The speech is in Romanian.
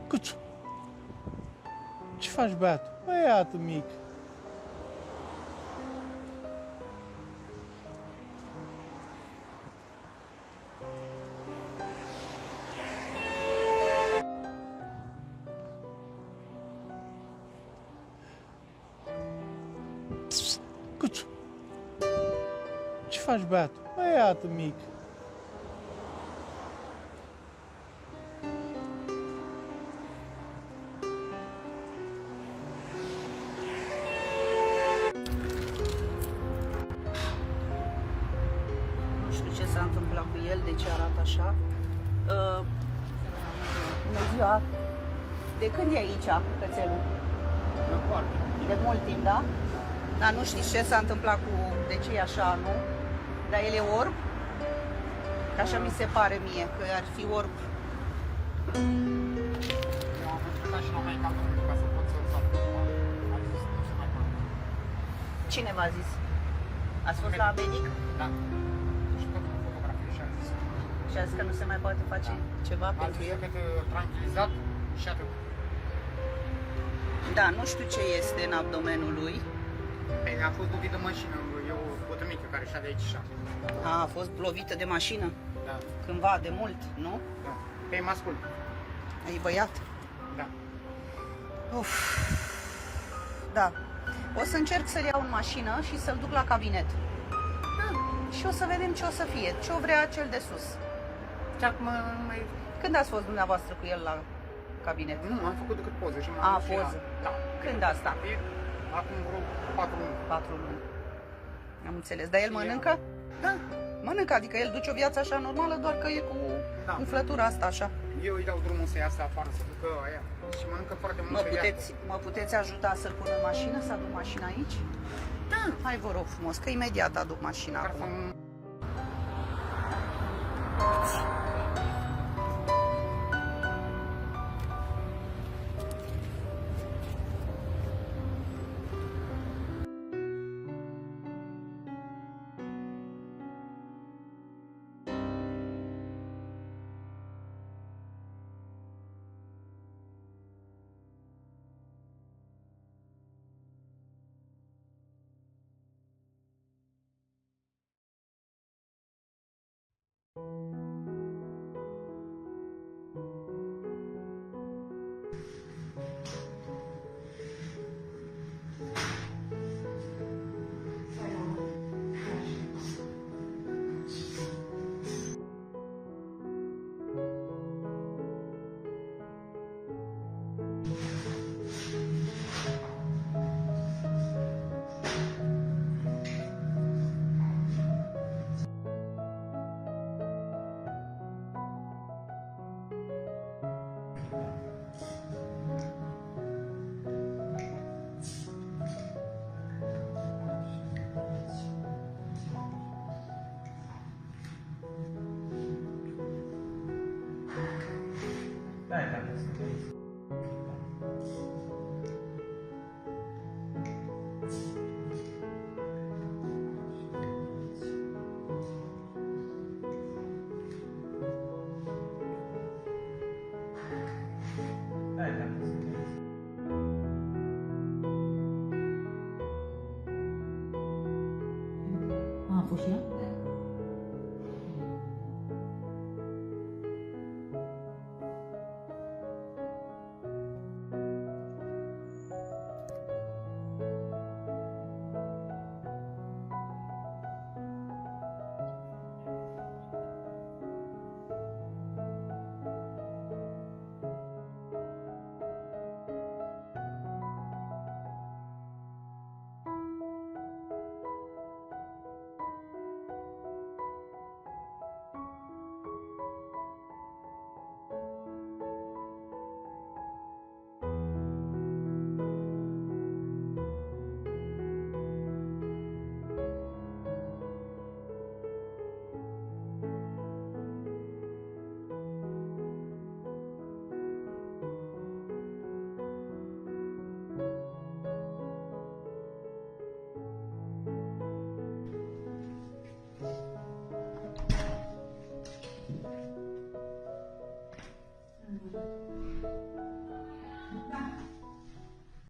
Cuțu, ce faci, băiatul? Băiatul mic. Cuțu, ce faci, băiatul? Băiatul mic. Nu știu ce s-a întâmplat cu el, de ce arată așa. Bună ziua! De când e aici cățelul? De mult timp, da? Dar nu știți ce s-a întâmplat cu... De ce e așa, nu? Dar el e orb? Că așa mi se pare mie, că ar fi orb. Cine v-a zis? Ați fost la medic? Da. Și tot cu fotografie și a zis. Și a zis că nu se mai poate face ceva A pentru zis el? că tranquilizat și atât. Da, nu știu ce este în abdomenul lui. Păi a fost lovit de mașină, e o bătrânică care și-a de aici și A fost lovită de mașină Da. cândva, de mult, nu? Da. Pe mascul. E băiat. Da. Uf. Da. O să încerc să-l iau în mașină și să-l duc la cabinet. Și o să vedem ce o să fie, ce o vrea cel de sus. Și acum mai... Când ați fost dumneavoastră cu el la cabinet? Nu, am făcut decât poză și m-am A, dus și poză. Da. Când asta? Acum vreo 4 luni. 4 luni. Am înțeles. Dar el Și mănâncă? Da. Mănâncă, adică el duce o viață așa normală, doar că e cu Da. umflătura asta așa. Eu îi dau drumul să iasă afară, să ducă aia. Și mănâncă foarte mult. Mă puteți ajuta să-l pun în mașină, să aduc mașina aici? Da. Hai, vă rog frumos, că imediat aduc mașina Ar acum. fi... A fost și ea?